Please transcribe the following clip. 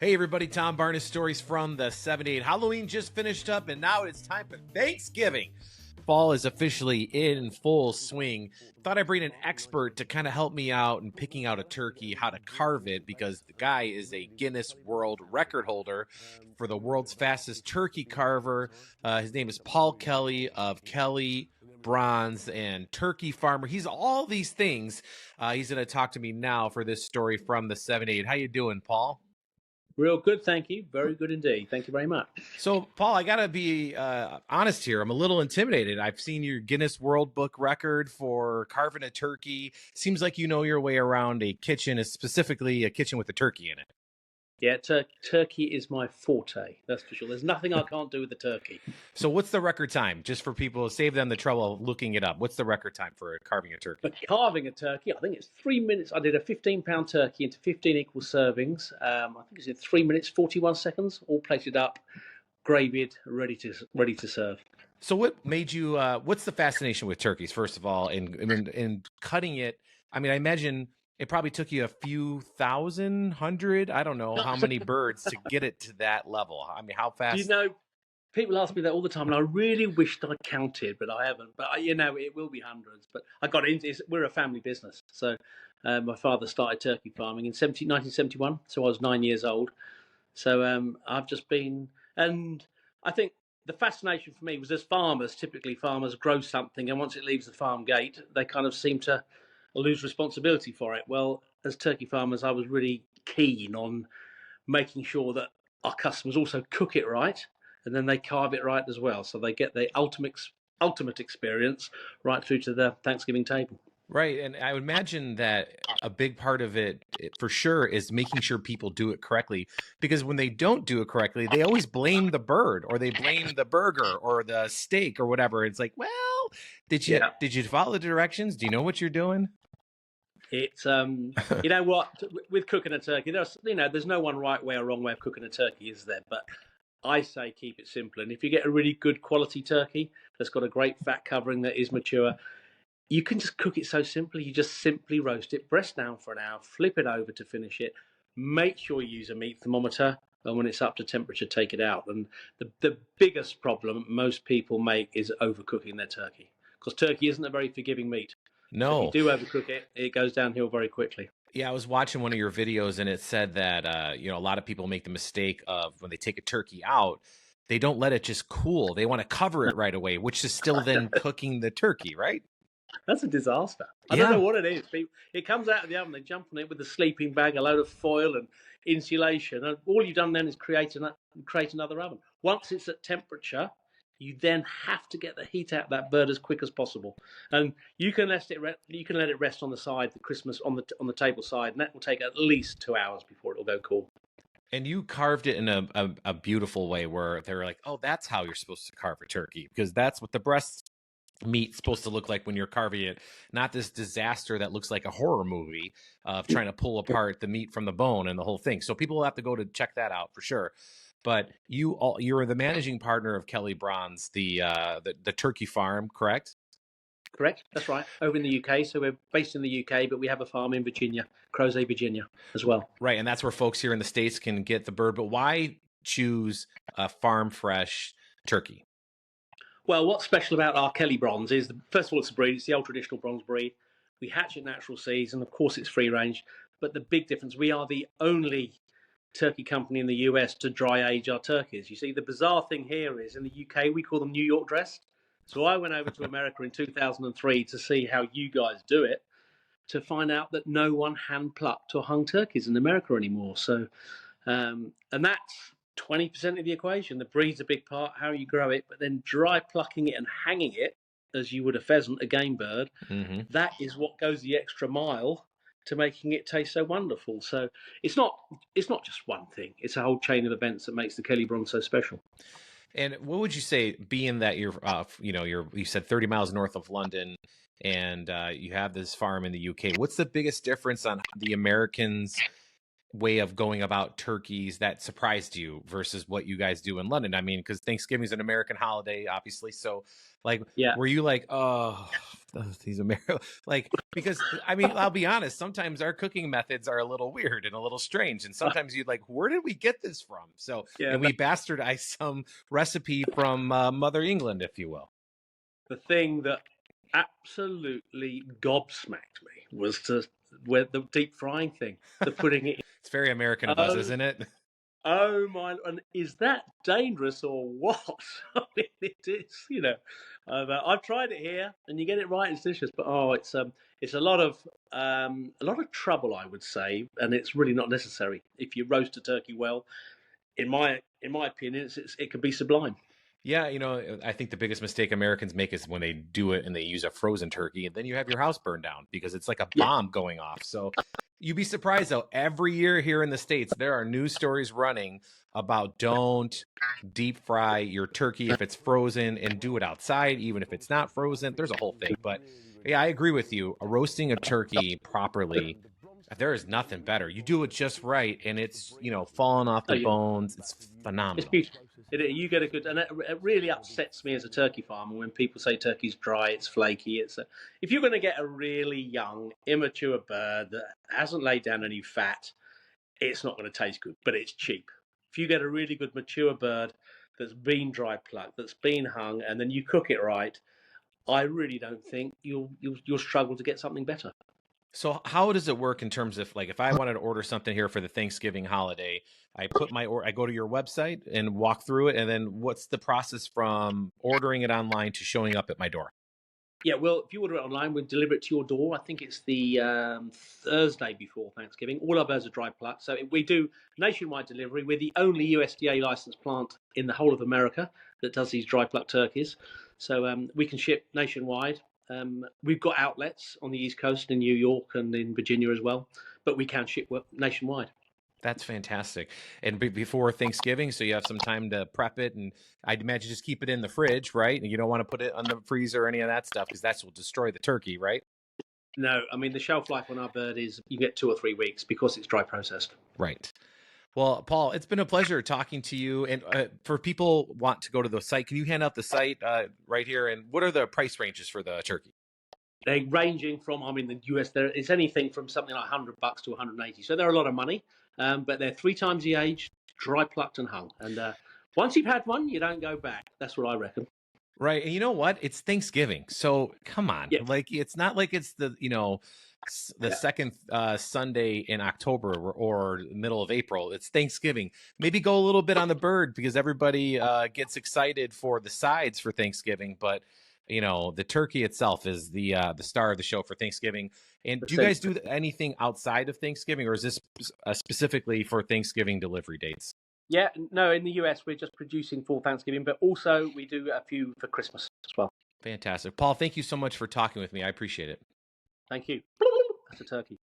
Hey everybody, Tom Barnes stories from the 78. Halloween just finished up and now it's time for Thanksgiving. Fall is officially in full swing. Thought I'd bring an expert to kind of help me out in picking out a turkey, how to carve it, because the guy is a Guinness World Record holder for the world's fastest turkey carver. His name is Paul Kelly of KellyBronze and turkey farmer. He's all these things. He's going to talk to me now for this story from the 78. How you doing, Paul? Real good, thank you. Very good indeed. Thank you very much. So, Paul, I got to be honest here. I'm a little intimidated. I've seen your Guinness World Book record for carving a turkey. Seems like you know your way around a kitchen, specifically a kitchen with a turkey in it. Yeah, turkey is my forte, that's for sure. There's nothing I can't do with the turkey. So what's the record time? Just for people, save them the trouble of looking it up. What's the record time for carving a turkey? For carving a turkey, I think it's 3 minutes. I did a 15-pound turkey into 15 equal servings. I think it's in 3 minutes, 41 seconds, all plated up, gravied, ready to serve. So what made you, what's the fascination with turkeys, first of all, in cutting it? I mean, I imagine it probably took you a few thousand, hundred, I don't know how many birds to get it to that level. I mean, how fast? You know, people ask me that all the time, and I really wished I counted, but I haven't. But, it will be hundreds. But I got into it. We're a family business. So my father started turkey farming in 1971, so I was 9 years old. So I've just been, and I think the fascination for me was as farmers, typically farmers grow something, and once it leaves the farm gate, they kind of seem to lose responsibility for it. Well, as turkey farmers, I was really keen on making sure that our customers also cook it right, and then they carve it right as well, so they get the ultimate experience right through to the Thanksgiving table. Right, and I would imagine that a big part of it, for sure, is making sure people do it correctly. Because when they don't do it correctly, they always blame the bird, or they blame the burger, or the steak, or whatever. It's like, well, did you follow the directions? Do you know what you're doing? It's you know what, with cooking a turkey, there's no one right way or wrong way of cooking a turkey, is there? But I say keep it simple, and if you get a really good quality turkey that's got a great fat covering that is mature, you can just cook it so simply. You just simply roast it, breast down for an hour, flip it over to finish it. Make sure you use a meat thermometer, and when it's up to temperature, take it out. And the biggest problem most people make is overcooking their turkey, because turkey isn't a very forgiving meat. No. So if you do overcook it, it goes downhill very quickly. Yeah, I was watching one of your videos, and it said that a lot of people make the mistake of when they take a turkey out, they don't let it just cool. They want to cover it right away, which is still then cooking the turkey, right? That's a disaster. I don't know what it is. It comes out of the oven, they jump on it with a sleeping bag, a load of foil and insulation, and all you've done then is create another oven. Once it's at temperature, you then have to get the heat out of that bird as quick as possible, and you can let it rest on the side, the Christmas on the table side, and that will take at least 2 hours before it will go cool. And you carved it in a beautiful way, where they were like, "Oh, that's how you're supposed to carve a turkey, because that's what the breast meat's supposed to look like when you're carving it, not this disaster that looks like a horror movie of trying to pull apart the meat from the bone and the whole thing." So people will have to go to check that out for sure. But you're the managing partner of KellyBronze, the turkey farm, correct? Correct, that's right. Over in the UK, so we're based in the UK, but we have a farm in Virginia, Crozet, Virginia, as well. Right, and that's where folks here in the States can get the bird. But why choose a farm fresh turkey? Well, what's special about our KellyBronze is, first of all, it's a breed. It's the old traditional bronze breed. We hatch at natural seas, and of course, it's free range. But the big difference, we are the only turkey company in the US to dry age our turkeys. You see, the bizarre thing here is in the UK, we call them New York dressed. So I went over to America in 2003 to see how you guys do it, to find out that no one hand plucked or hung turkeys in America anymore. So, and that's 20% of the equation. The breed's a big part, how you grow it, but then dry plucking it and hanging it, as you would a pheasant, a game bird, that is what goes the extra mile to making it taste so wonderful. So it's not just one thing. It's a whole chain of events that makes the KellyBronze so special. And what would you say, being that you said 30 miles north of London, and you have this farm in the UK, what's the biggest difference on the Americans way of going about turkeys that surprised you versus what you guys do in London? I mean, because Thanksgiving is an American holiday, obviously. So, like, Yeah. were you like, oh, these American, like, because I mean, I'll be honest, sometimes our cooking methods are a little weird and a little strange. And sometimes you'd like, where did we get this from? So, Yeah. and we bastardized some recipe from Mother England, if you will. The thing that absolutely gobsmacked me was the deep frying thing, the putting it in. It's very American of us, Oh, isn't it? oh my! And is that dangerous or what? I mean, it is. I've tried it here, and you get it right. It's delicious, but it's a lot of trouble, I would say, and it's really not necessary. If you roast a turkey well, in my opinion, it can be sublime. Yeah, I think the biggest mistake Americans make is when they do it and they use a frozen turkey, and then you have your house burned down because it's like a Yeah, bomb going off. So you'd be surprised though, every year here in the States, there are news stories running about don't deep fry your turkey if it's frozen and do it outside, even if it's not frozen. There's a whole thing. But yeah, I agree with you. Roasting a turkey properly, there is nothing better. You do it just right, and it's, falling off oh, the yeah. bones. It's It's phenomenal. beautiful. You get a good, and it really upsets me as a turkey farmer when people say turkey's dry, it's flaky. If you're going to get a really young, immature bird that hasn't laid down any fat, it's not going to taste good, but it's cheap. If you get a really good mature bird that's been dry plucked, that's been hung, and then you cook it right, I really don't think you'll struggle to get something better. So how does it work in terms of like if I wanted to order something here for the Thanksgiving holiday, I go to your website and walk through it, and then what's the process from ordering it online to showing up at my door? Yeah, well, if you order it online, we'll deliver it to your door. I think it's the Thursday before Thanksgiving. All our birds are dry plucked, so we do nationwide delivery. We're the only USDA licensed plant in the whole of America that does these dry plucked turkeys. So we can ship nationwide. We've got outlets on the East Coast in New York and in Virginia as well, but we can ship nationwide. That's fantastic. And before Thanksgiving, so you have some time to prep it, and I'd imagine just keep it in the fridge, right? And you don't want to put it on the freezer or any of that stuff because that's will destroy the turkey, right? No, I mean the shelf life on our bird is you get 2 or 3 weeks because it's dry processed. Right. Well, Paul, it's been a pleasure talking to you. And for people want to go to the site, can you hand out the site right here? And what are the price ranges for the turkey? They're ranging from, I mean, the US, it's anything from something like $100 to 180. So they're a lot of money, but they're 3 times the age, dry plucked and hung. And once you've had one, you don't go back. That's what I reckon. Right. And you know what? It's Thanksgiving. So come on. Yeah, Like, it's not like it's the, the yeah, second Sunday in October or middle of April. It's Thanksgiving. Maybe go a little bit on the bird because everybody gets excited for the sides for Thanksgiving. But, the turkey itself is the star of the show for Thanksgiving. And do you guys do anything outside of Thanksgiving, or is this specifically for Thanksgiving delivery dates? yeah. No, in the US, we're just producing for Thanksgiving, but also we do a few for Christmas as well. Fantastic. Paul, thank you so much for talking with me. I appreciate it. Thank you. That's a turkey.